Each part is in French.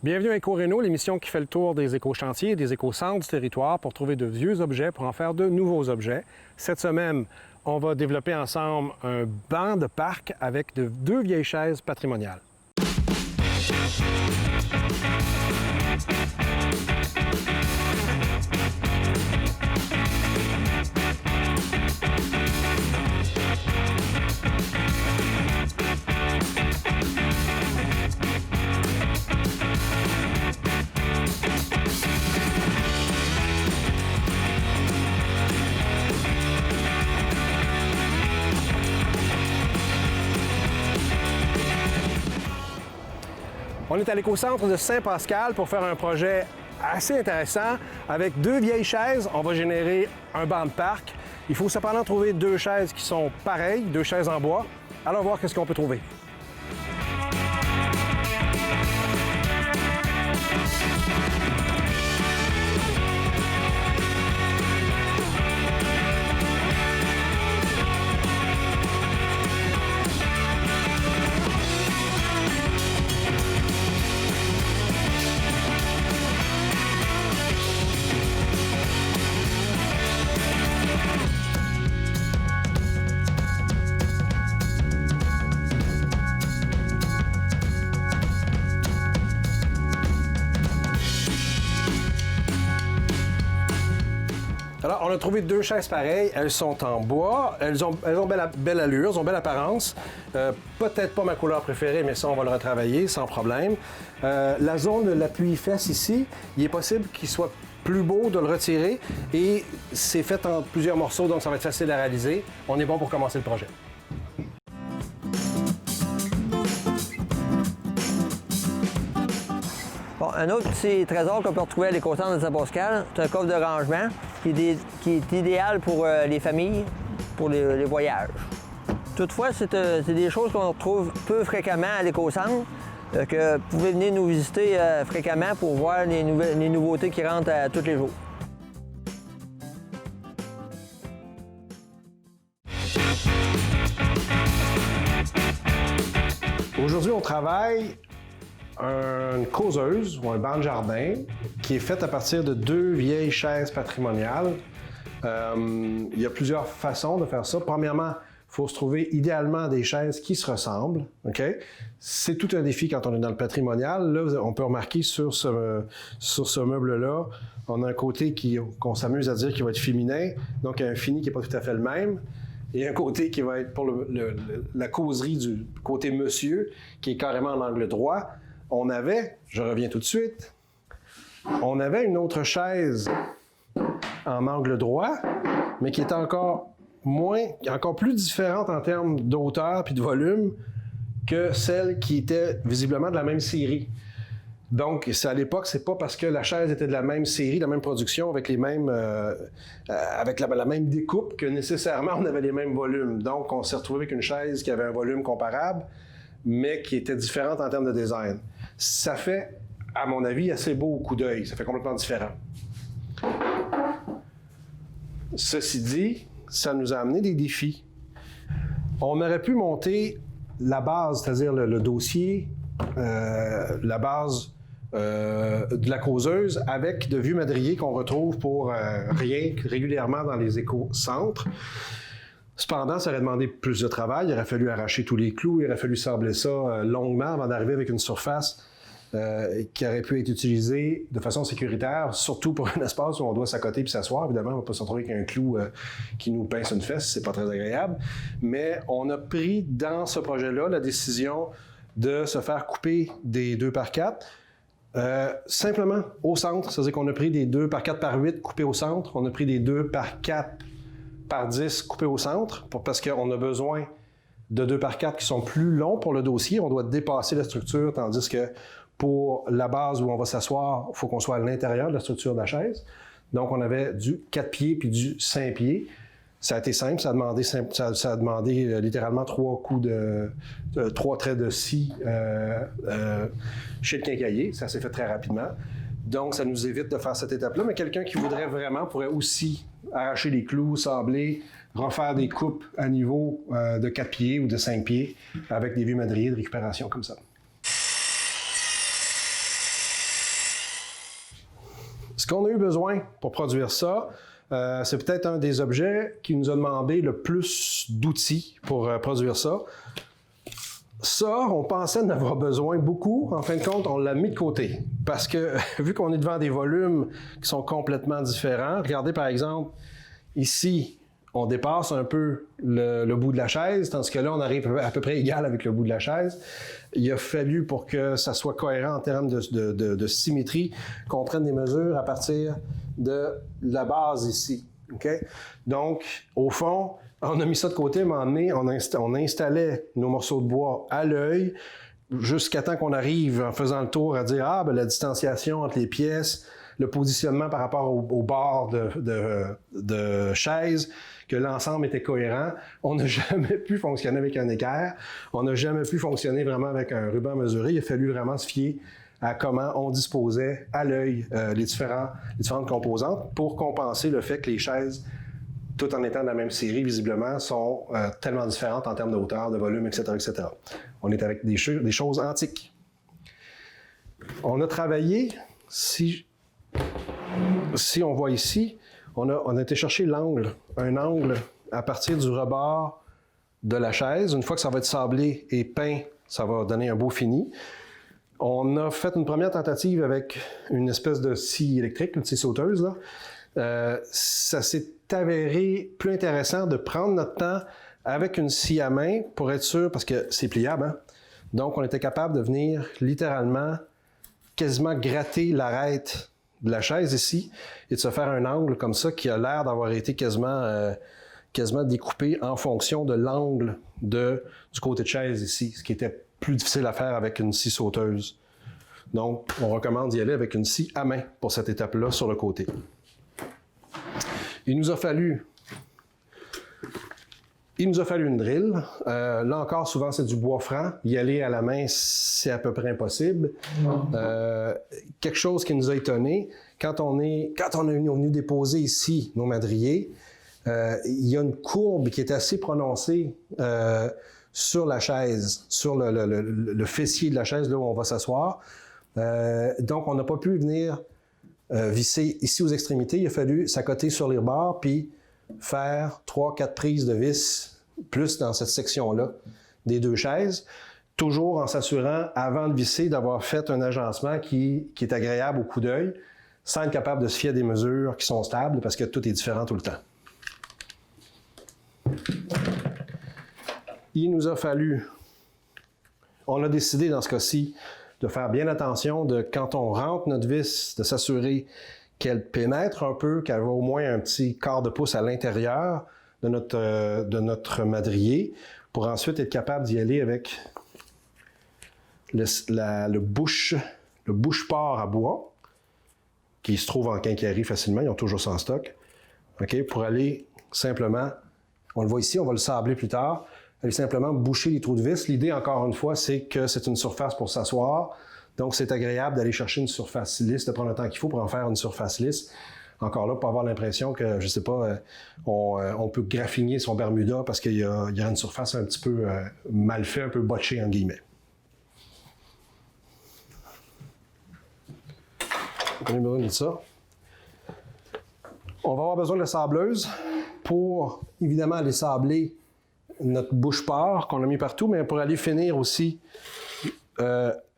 Bienvenue à Éco-Réno, l'émission qui fait le tour des éco-chantiers et des éco-centres du territoire pour trouver de vieux objets pour en faire de nouveaux objets. Cette semaine, on va développer ensemble un banc de parc avec deux vieilles chaises patrimoniales. On est à l'éco-centre de Saint-Pascal pour faire un projet assez intéressant. Avec deux vieilles chaises, on va générer un banc de parc. Il faut cependant trouver deux chaises qui sont pareilles, deux chaises en bois. Allons voir qu'est-ce qu'on peut trouver. Alors, on a trouvé deux chaises pareilles. Elles sont en bois. Elles ont belle allure, elles ont belle apparence. Peut-être pas ma couleur préférée, mais ça, on va le retravailler sans problème. La zone de l'appui-fesse ici, il est possible qu'il soit plus beau de le retirer et c'est fait en plusieurs morceaux, donc ça va être facile à réaliser. On est bon pour commencer le projet. Bon, un autre petit trésor qu'on peut retrouver à l'éco-centre de Saint-Pascal, c'est un coffre de rangement qui est idéal pour les familles, pour les voyages. Toutefois, c'est des choses qu'on retrouve peu fréquemment à l'éco-centre, que vous pouvez venir nous visiter fréquemment pour voir les nouveautés qui rentrent tous les jours. Aujourd'hui, on travaille une causeuse ou un banc de jardin qui est fait à partir de deux vieilles chaises patrimoniales. Il y a plusieurs façons de faire ça. Premièrement, il faut se trouver idéalement des chaises qui se ressemblent. Okay? C'est tout un défi quand on est dans le patrimonial. Là, on peut remarquer sur ce meuble-là, on a un côté qu'on s'amuse à dire qui va être féminin, donc un fini qui n'est pas tout à fait le même. Et un côté qui va être pour la causerie du côté monsieur, qui est carrément en angle droit. On avait, je reviens tout de suite, on avait une autre chaise en angle droit, mais qui était encore plus différente en termes d'auteur puis de volume que celle qui était visiblement de la même série. Donc, à l'époque, c'est pas parce que la chaise était de la même série, de la même production, avec les mêmes, avec la même découpe que nécessairement on avait les mêmes volumes. Donc, on s'est retrouvé avec une chaise qui avait un volume comparable, mais qui était différente en termes de design. Ça fait, à mon avis, assez beau au coup d'œil. Ça fait complètement différent. Ceci dit, ça nous a amené des défis. On aurait pu monter la base, c'est-à-dire le dossier, la base de la causeuse avec de vieux madriers qu'on retrouve pour rien régulièrement dans les éco-centres. Cependant, ça aurait demandé plus de travail. Il aurait fallu arracher tous les clous, il aurait fallu sabler ça longuement avant d'arriver avec une surface qui aurait pu être utilisée de façon sécuritaire, surtout pour un espace où on doit s'accoter puis s'asseoir. Évidemment, on ne va pas se retrouver avec un clou qui nous pince une fesse, c'est pas très agréable. Mais on a pris dans ce projet-là la décision de se faire couper des 2x4 simplement au centre. C'est-à-dire qu'on a pris des 2x4 par 8 coupés au centre. On a pris des 2x4 par 10 coupés au centre parce qu'on a besoin de 2x4 qui sont plus longs pour le dossier. On doit dépasser la structure, tandis que pour la base où on va s'asseoir, il faut qu'on soit à l'intérieur de la structure de la chaise. Donc, on avait du 4 pieds puis du 5 pieds. Ça a été simple, ça a demandé littéralement 3 traits de scie chez le quincaillier. Ça s'est fait très rapidement. Donc, ça nous évite de faire cette étape-là. Mais quelqu'un qui voudrait vraiment pourrait aussi arracher les clous, sabler, refaire des coupes à niveau de 4 pieds ou de 5 pieds avec des vieux madriers de récupération comme ça. Ce qu'on a eu besoin pour produire ça, c'est peut-être un des objets qui nous a demandé le plus d'outils pour produire ça. Ça, on pensait en avoir besoin beaucoup. En fin de compte, on l'a mis de côté. Parce que, vu qu'on est devant des volumes qui sont complètement différents, regardez par exemple, ici, on dépasse un peu le bout de la chaise, tandis que là, on arrive à peu près égal avec le bout de la chaise. Il a fallu, pour que ça soit cohérent en termes de symétrie, qu'on prenne des mesures à partir de la base ici. Okay? Donc, au fond, on a mis ça de côté, mais on installait nos morceaux de bois à l'œil jusqu'à temps qu'on arrive, en faisant le tour, à dire « Ah, ben la distanciation entre les pièces, le positionnement par rapport au bord de chaise, que l'ensemble était cohérent. » On n'a jamais pu fonctionner avec un équerre. On n'a jamais pu fonctionner vraiment avec un ruban mesuré. Il a fallu vraiment se fier à comment on disposait à l'œil les différentes composantes pour compenser le fait que les chaises, tout en étant de la même série, visiblement, sont tellement différentes en termes de hauteur, de volume, etc., etc. On est avec des choses antiques. On a travaillé, si on voit ici, on a été chercher l'angle, un angle à partir du rebord de la chaise. Une fois que ça va être sablé et peint, ça va donner un beau fini. On a fait une première tentative avec une espèce de scie électrique, une scie sauteuse, là. Ça s'est avéré plus intéressant de prendre notre temps avec une scie à main pour être sûr, parce que c'est pliable, hein? Donc on était capable de venir littéralement quasiment gratter l'arête de la chaise ici et de se faire un angle comme ça qui a l'air d'avoir été quasiment découpé en fonction de l'angle du côté de chaise ici, ce qui était plus difficile à faire avec une scie sauteuse. Donc on recommande d'y aller avec une scie à main pour cette étape-là sur le côté. Il nous a fallu une drill. Là encore, souvent, c'est du bois franc. Y aller à la main, c'est à peu près impossible. Quelque chose qui nous a étonné, quand on est venu déposer ici nos madriers, il y a une courbe qui est assez prononcée sur la chaise, sur le fessier de la chaise, là où on va s'asseoir. Donc, on n'a pas pu venir visser ici aux extrémités. Il a fallu s'accoter sur les bords, puis faire 3-4 prises de vis, plus dans cette section-là des deux chaises, toujours en s'assurant, avant de visser, d'avoir fait un agencement qui est agréable au coup d'œil, sans être capable de se fier à des mesures qui sont stables, parce que tout est différent tout le temps. Il nous a fallu, on a décidé dans ce cas-ci, de faire bien attention de, quand on rentre notre vis, de s'assurer qu'elle pénètre un peu, qu'elle va au moins un petit quart de pouce à l'intérieur de notre madrier, pour ensuite être capable d'y aller avec le bouche-port à bois, qui se trouve en quincaillerie facilement, ils ont toujours ça en stock, okay, pour aller simplement, on le voit ici, on va le sabler plus tard, aller simplement boucher les trous de vis. L'idée, encore une fois, c'est que c'est une surface pour s'asseoir. Donc, c'est agréable d'aller chercher une surface lisse, de prendre le temps qu'il faut pour en faire une surface lisse. Encore là, pour avoir l'impression que, je ne sais pas, on peut graffiner son Bermuda parce qu'il y a une surface un petit peu mal faite, un peu botchée, en guillemets. On a besoin de ça. On va avoir besoin de la sableuse pour, évidemment, aller sabler notre bouche-port qu'on a mis partout, mais pour aller finir aussi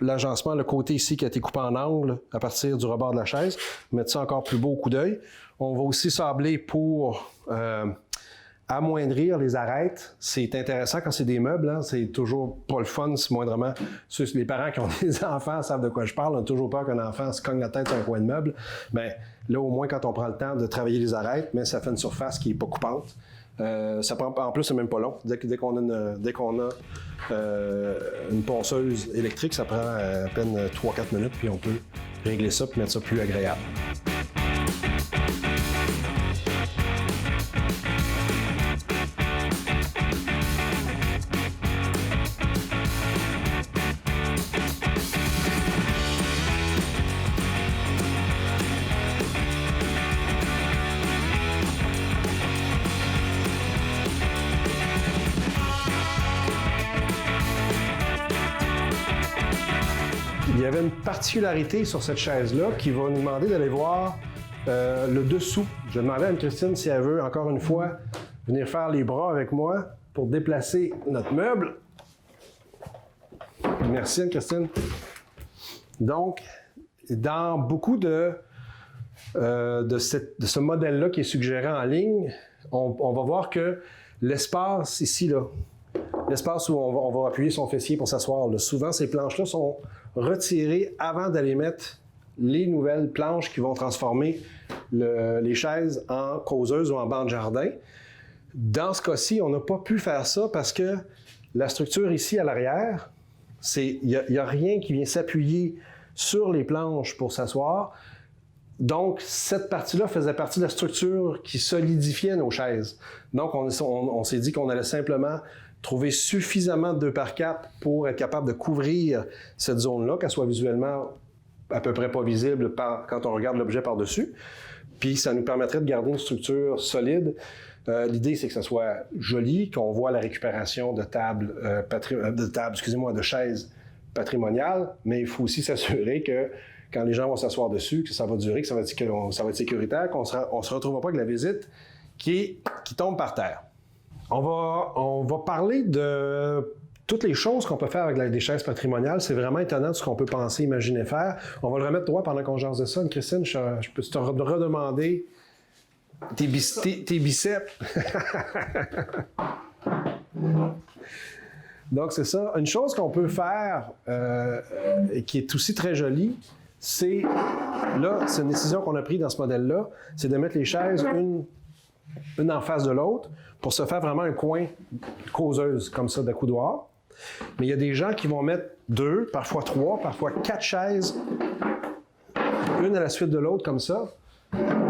l'agencement, le côté ici qui a été coupé en angle à partir du rebord de la chaise, mettre ça encore plus beau au coup d'œil. On va aussi sabler pour amoindrir les arêtes. C'est intéressant quand c'est des meubles, hein? C'est toujours pas le fun, c'est moindrement. Les parents qui ont des enfants savent de quoi je parle, on a toujours peur qu'un enfant se cogne la tête sur un coin de meuble. Bien, là, au moins, quand on prend le temps de travailler les arêtes, mais ça fait une surface qui n'est pas coupante. Ça prend, en plus, c'est même pas long. Dès qu'on a une ponceuse électrique, ça prend à peine 3-4 minutes, puis on peut régler ça et mettre ça plus agréable. Il y avait a une particularité sur cette chaise-là qui va nous demander d'aller voir le dessous. Je vais demander à Anne-Christine si elle veut, encore une fois, venir faire les bras avec moi pour déplacer notre meuble. Merci Anne-Christine. Donc, dans beaucoup de ce modèle-là qui est suggéré en ligne, on va voir que l'espace ici, là, l'espace où on va appuyer son fessier pour s'asseoir, là, souvent ces planches-là sont retirées avant d'aller mettre les nouvelles planches qui vont transformer les chaises en causeuses ou en banc de jardin. Dans ce cas-ci, on n'a pas pu faire ça parce que la structure ici à l'arrière, il n'y a rien qui vient s'appuyer sur les planches pour s'asseoir. Donc, cette partie-là faisait partie de la structure qui solidifiait nos chaises. Donc, on s'est dit qu'on allait simplement trouver suffisamment de 2x4 pour être capable de couvrir cette zone-là, qu'elle soit visuellement à peu près pas visible quand on regarde l'objet par-dessus. Puis, ça nous permettrait de garder une structure solide. L'idée, c'est que ça soit joli, qu'on voit la récupération de de chaises patrimoniales, mais il faut aussi s'assurer que quand les gens vont s'asseoir dessus, que ça va durer, que ça va être sécuritaire, qu'on ne se retrouvera pas avec la visite qui tombe par terre. On va parler de toutes les choses qu'on peut faire avec des chaises patrimoniales. C'est vraiment étonnant ce qu'on peut penser, imaginer faire. On va le remettre droit pendant qu'on jase de ça. Christine, je peux te redemander tes biceps. Donc, c'est ça. Une chose qu'on peut faire et qui est aussi très jolie, c'est une décision qu'on a prise dans ce modèle-là, c'est de mettre les chaises une en face de l'autre pour se faire vraiment un coin causeuse comme ça d'accoudoir. Mais il y a des gens qui vont mettre 2, parfois 3, parfois 4 chaises, une à la suite de l'autre comme ça,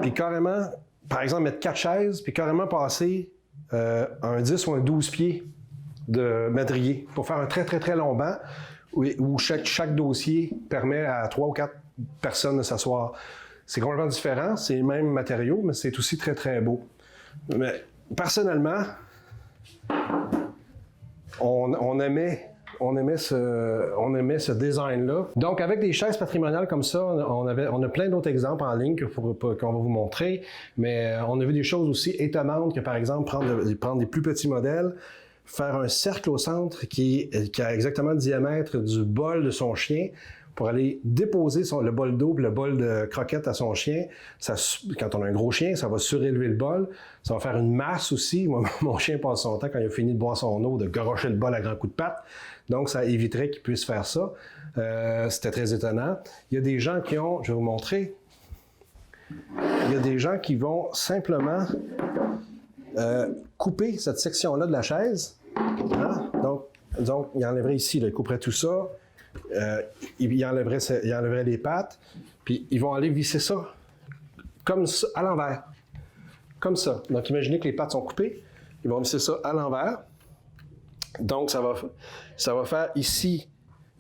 puis carrément, par exemple, mettre 4 chaises, puis carrément passer un 10 ou un 12 pieds de madrier pour faire un très, très, très long banc où chaque dossier permet à 3 ou 4 personnes de s'asseoir. C'est complètement différent, c'est les mêmes matériaux, mais c'est aussi très, très beau. Mais personnellement, on aimait ce design-là. Donc, avec des chaises patrimoniales comme ça, on a plein d'autres exemples en ligne qu'on va vous montrer, mais on a vu des choses aussi étonnantes que, par exemple, prendre des plus petits modèles, faire un cercle au centre qui a exactement le diamètre du bol de son chien pour aller déposer le bol d'eau et le bol de croquettes à son chien. Quand on a un gros chien, ça va surélever le bol. Ça va faire une masse aussi. Moi, mon chien passe son temps, quand il a fini de boire son eau, de garocher le bol à grands coups de patte. Donc, ça éviterait qu'il puisse faire ça. C'était très étonnant. Il y a des gens je vais vous montrer, il y a des gens qui vont simplement couper cette section-là de la chaise. Hein? Donc, il enlèverait ici, là, il couperait tout ça. Il enlèverait les pattes, puis ils vont aller visser ça comme ça, à l'envers. Comme ça. Donc, imaginez que les pattes sont coupées. Ils vont visser ça à l'envers. Donc, ça va faire ici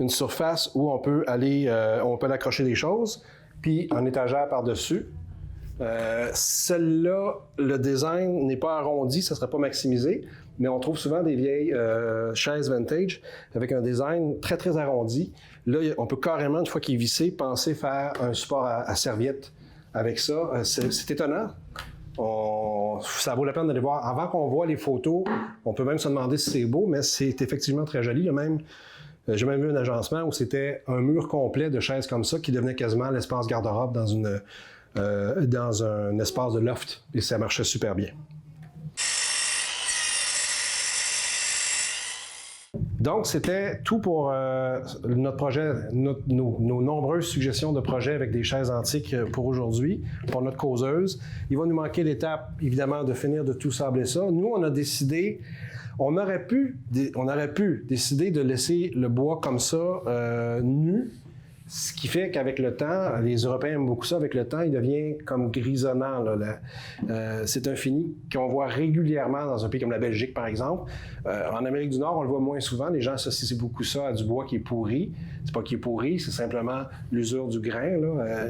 une surface où on peut accrocher des choses, puis un étagère par-dessus. Celle-là, le design n'est pas arrondi, ça ne serait pas maximisé, mais on trouve souvent des vieilles chaises vintage avec un design très, très arrondi. Là, on peut carrément, une fois qu'il est vissé, penser faire un support à serviette avec ça. C'est étonnant. Ça vaut la peine d'aller voir. Avant qu'on voit les photos, on peut même se demander si c'est beau, mais c'est effectivement très joli. J'ai même vu un agencement où c'était un mur complet de chaises comme ça qui devenait quasiment l'espace garde-robe dans un espace de loft, et ça marchait super bien. Donc, c'était tout pour notre projet, nos nombreuses suggestions de projets avec des chaises antiques pour aujourd'hui, pour notre causeuse. Il va nous manquer l'étape, évidemment, de finir de tout sabler ça. Nous, on a décidé, on aurait pu décider de laisser le bois comme ça, nu, ce qui fait qu'avec le temps, les Européens aiment beaucoup ça, avec le temps, il devient comme grisonnant. C'est un fini qu'on voit régulièrement dans un pays comme la Belgique, par exemple. En Amérique du Nord, on le voit moins souvent. Les gens associent beaucoup ça à du bois qui est pourri. C'est pas qu'il est pourri, c'est simplement l'usure du grain, là.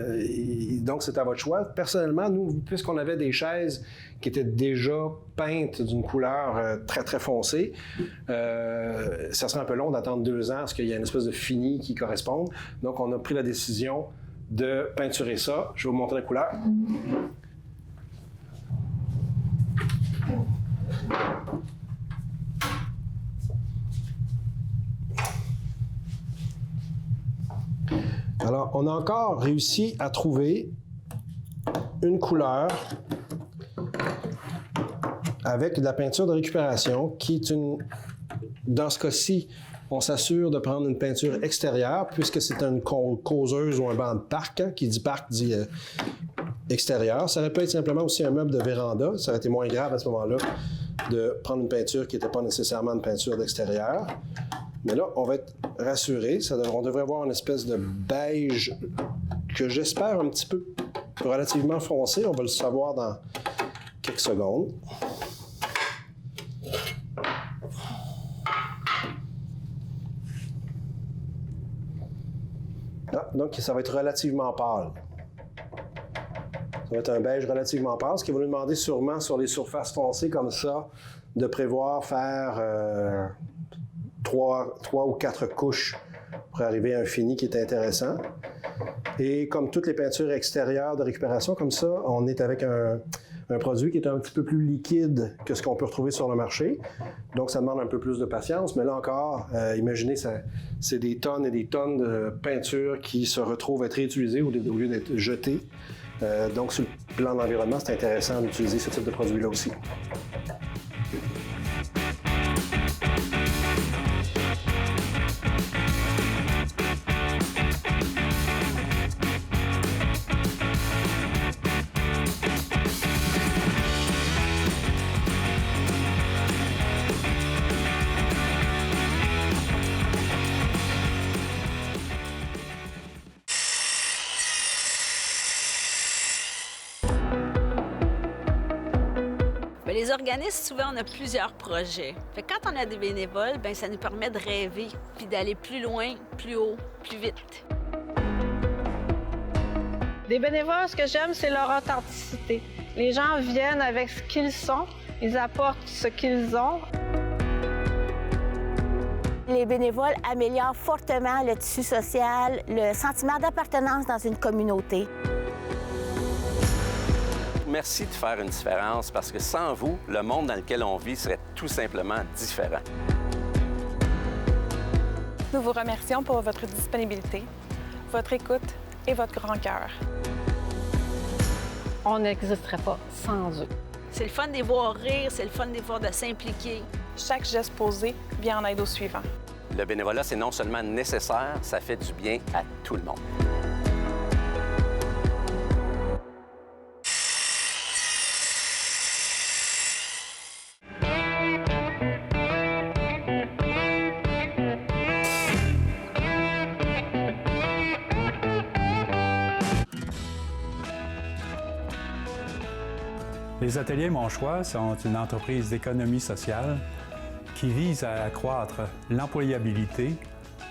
Donc, c'est à votre choix. Personnellement, nous, puisqu'on avait des chaises qui étaient déjà peintes d'une couleur très, très foncée, ça serait un peu long d'attendre 2 ans parce qu'il y a une espèce de fini qui corresponde. Donc, on a pris la décision de peinturer ça. Je vais vous montrer la couleur. Alors, on a encore réussi à trouver une couleur avec de la peinture de récupération qui est une... Dans ce cas-ci, on s'assure de prendre une peinture extérieure puisque c'est une causeuse ou un banc de parc. Qui dit parc dit extérieur. Ça aurait pu être simplement aussi un meuble de véranda. Ça aurait été moins grave à ce moment-là de prendre une peinture qui n'était pas nécessairement une peinture d'extérieur. Mais là, on va être rassuré. On devrait avoir une espèce de beige que j'espère un petit peu relativement foncé. On va le savoir dans quelques secondes. Ah, donc, ça va être relativement pâle. Ça va être un beige relativement pâle, ce qui va nous demander sûrement sur les surfaces foncées comme ça de prévoir faire 3 ou 4 couches pour arriver à un fini qui est intéressant. Et comme toutes les peintures extérieures de récupération, comme ça, on est avec un produit qui est un petit peu plus liquide que ce qu'on peut retrouver sur le marché. Donc, ça demande un peu plus de patience. Mais là encore, imaginez, c'est des tonnes et des tonnes de peinture qui se retrouvent à être réutilisées au lieu d'être jetées. Donc, sur le plan de l'environnement, c'est intéressant d'utiliser ce type de produit-là aussi. Les organismes, souvent, on a plusieurs projets. Fait que quand on a des bénévoles, bien, ça nous permet de rêver puis d'aller plus loin, plus haut, plus vite. Des bénévoles, ce que j'aime, c'est leur authenticité. Les gens viennent avec ce qu'ils sont, ils apportent ce qu'ils ont. Les bénévoles améliorent fortement le tissu social, le sentiment d'appartenance dans une communauté. Merci de faire une différence parce que sans vous, le monde dans lequel on vit serait tout simplement différent. Nous vous remercions pour votre disponibilité, votre écoute et votre grand cœur. On n'existerait pas sans eux. C'est le fun de les voir rire, c'est le fun de les voir de s'impliquer. Chaque geste posé vient en aide au suivant. Le bénévolat, c'est non seulement nécessaire, ça fait du bien à tout le monde. Les ateliers Mon Choix sont une entreprise d'économie sociale qui vise à accroître l'employabilité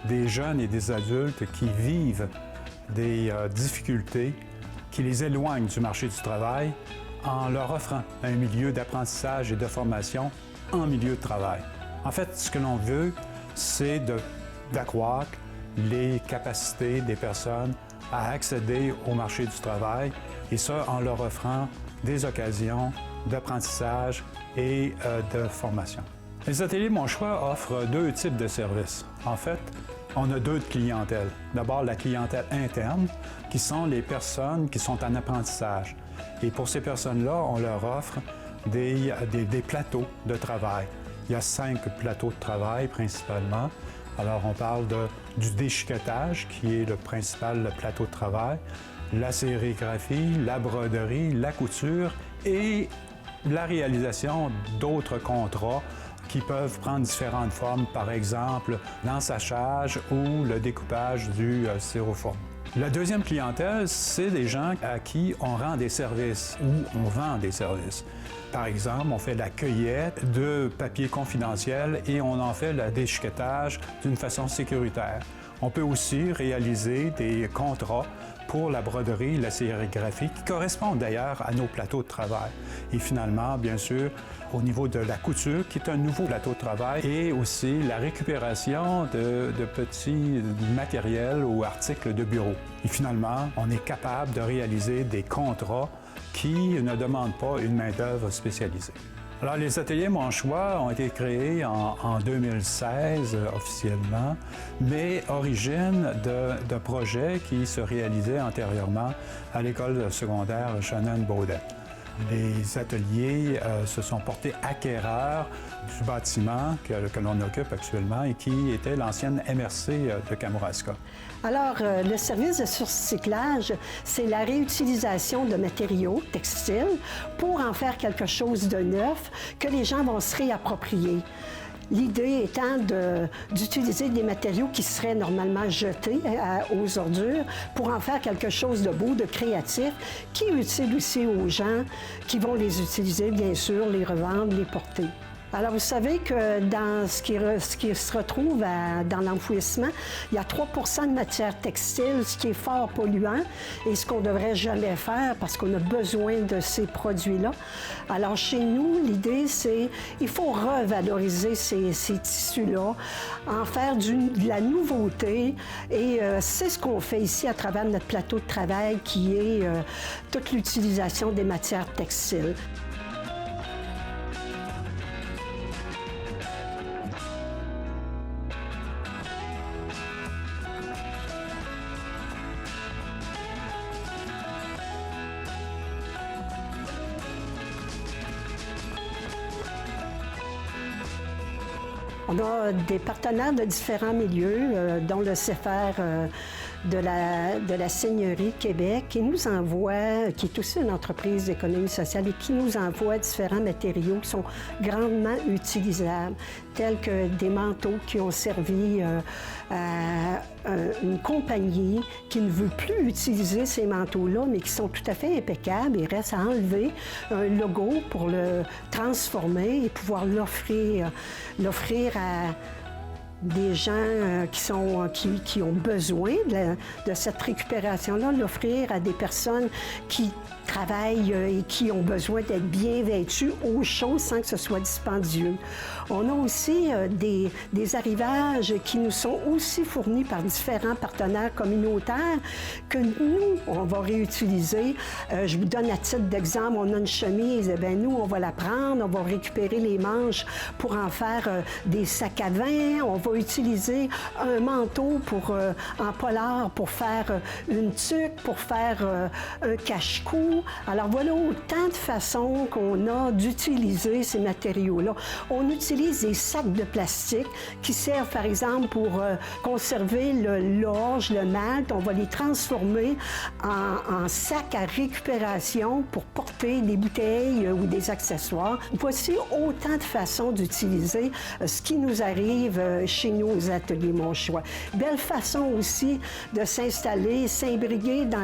des jeunes et des adultes qui vivent des difficultés qui les éloignent du marché du travail en leur offrant un milieu d'apprentissage et de formation en milieu de travail. En fait, ce que l'on veut, c'est d'accroître les capacités des personnes à accéder au marché du travail, et ça en leur offrant des occasions d'apprentissage et de formation. Les ateliers Mon Choix offrent 2 types de services. En fait, on a 2 clientèles. D'abord, la clientèle interne, qui sont les personnes qui sont en apprentissage. Et pour ces personnes-là, on leur offre des plateaux de travail. Il y a 5 plateaux de travail principalement. Alors, on parle du déchiquetage, qui est le principal plateau de travail, la sérigraphie, la broderie, la couture et la réalisation d'autres contrats qui peuvent prendre différentes formes, par exemple l'ensachage ou le découpage du styrofoam. La deuxième clientèle, c'est des gens à qui on rend des services ou on vend des services. Par exemple, on fait la cueillette de papier confidentiel et on en fait le déchiquetage d'une façon sécuritaire. On peut aussi réaliser des contrats pour la broderie, la sérigraphie, qui correspondent d'ailleurs à nos plateaux de travail. Et finalement, bien sûr, au niveau de la couture, qui est un nouveau plateau de travail, et aussi la récupération de petits matériels ou articles de bureau. Et finalement, on est capable de réaliser des contrats qui ne demandent pas une main-d'œuvre spécialisée. Alors, les ateliers Mon Choix ont été créés en 2016 officiellement, mais origine de projets qui se réalisaient antérieurement à l'école secondaire Shannon-Bowden. Les ateliers se sont portés acquéreurs du bâtiment que l'on occupe actuellement et qui était l'ancienne MRC de Kamouraska. Alors, le service de surcyclage, c'est la réutilisation de matériaux textiles pour en faire quelque chose de neuf que les gens vont se réapproprier. L'idée étant d'utiliser des matériaux qui seraient normalement jetés aux ordures pour en faire quelque chose de beau, de créatif, qui est utile aussi aux gens qui vont les utiliser, bien sûr, les revendre, les porter. Alors, vous savez que dans ce qui se retrouve dans l'enfouissement, il y a 3 % de matière textile, ce qui est fort polluant et ce qu'on ne devrait jamais faire parce qu'on a besoin de ces produits-là. Alors, chez nous, l'idée, c'est qu'il faut revaloriser ces tissus-là, en faire de la nouveauté et c'est ce qu'on fait ici à travers notre plateau de travail qui est toute l'utilisation des matières textiles. On a des partenaires de différents milieux, dont le CFR de la Seigneurie Québec, qui nous envoie, qui est aussi une entreprise d'économie sociale et qui nous envoie différents matériaux qui sont grandement utilisables, tels que des manteaux qui ont servi à une compagnie qui ne veut plus utiliser ces manteaux-là, mais qui sont tout à fait impeccables. Il reste à enlever un logo pour le transformer et pouvoir l'offrir à des gens qui ont besoin de cette récupération-là, l'offrir à des personnes qui travaillent et qui ont besoin d'être bien vêtus au chaud sans que ce soit dispendieux. On a aussi des arrivages qui nous sont aussi fournis par différents partenaires communautaires que nous, on va réutiliser. Je vous donne à titre d'exemple, on a une chemise, nous, on va la prendre, on va récupérer les manches pour en faire des sacs à vin, on va utiliser un manteau en polar pour faire une tuque, pour faire un cache-cou. Alors voilà autant de façons qu'on a d'utiliser ces matériaux-là. On utilise des sacs de plastique qui servent par exemple pour conserver l'orge, le malt. On va les transformer en sacs à récupération pour porter des bouteilles ou des accessoires. Voici autant de façons d'utiliser ce qui nous arrive chez nous aux ateliers Mon Choix. Belle façon aussi de s'installer, s'imbriguer dans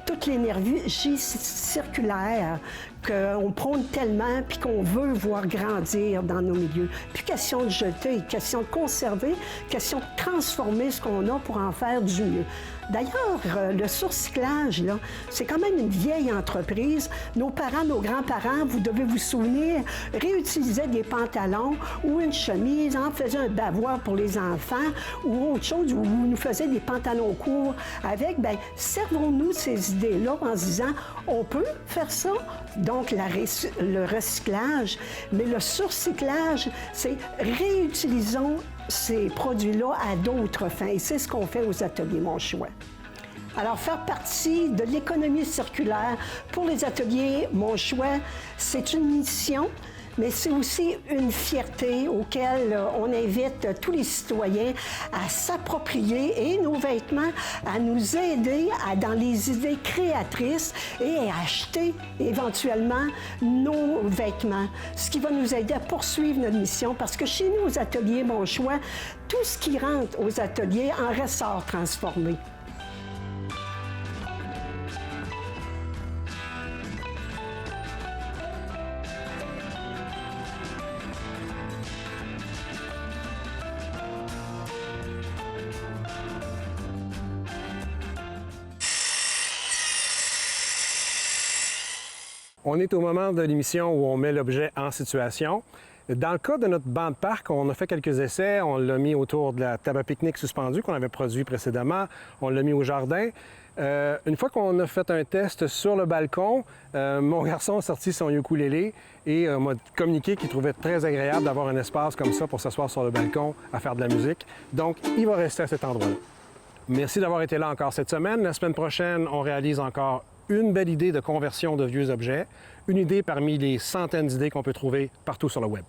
toute l'énergie circulaire qu'on prône tellement puis qu'on veut voir grandir dans nos milieux. Puis question de jeter, question de conserver, question de transformer ce qu'on a pour en faire du mieux. D'ailleurs, le surcyclage, là, c'est quand même une vieille entreprise. Nos parents, nos grands-parents, vous devez vous souvenir, réutilisaient des pantalons ou une chemise, en faisaient un bavoir pour les enfants ou autre chose, ou nous faisaient des pantalons courts avec. Servons-nous de ces idées-là en se disant, on peut faire ça. Donc, le recyclage, mais le surcyclage, c'est réutilisons ces produits-là à d'autres fins. Et c'est ce qu'on fait aux ateliers Mon Choix. Alors, faire partie de l'économie circulaire pour les ateliers Mon Choix, c'est une mission, mais c'est aussi une fierté auquel on invite tous les citoyens à s'approprier et nos vêtements, à nous aider dans les idées créatrices et à acheter éventuellement nos vêtements, ce qui va nous aider à poursuivre notre mission parce que chez nous, aux ateliers Mon Choix, tout ce qui rentre aux ateliers en ressort transformé. On est au moment de l'émission où on met l'objet en situation. Dans le cas de notre banc de parc, on a fait quelques essais. On l'a mis autour de la table à pique-nique suspendue qu'on avait produit précédemment. On l'a mis au jardin. Une fois qu'on a fait un test sur le balcon, mon garçon a sorti son ukulélé et m'a communiqué qu'il trouvait très agréable d'avoir un espace comme ça pour s'asseoir sur le balcon à faire de la musique. Donc, il va rester à cet endroit-là. Merci d'avoir été là encore cette semaine. La semaine prochaine, on réalise encore une belle idée de conversion de vieux objets, une idée parmi les centaines d'idées qu'on peut trouver partout sur le web.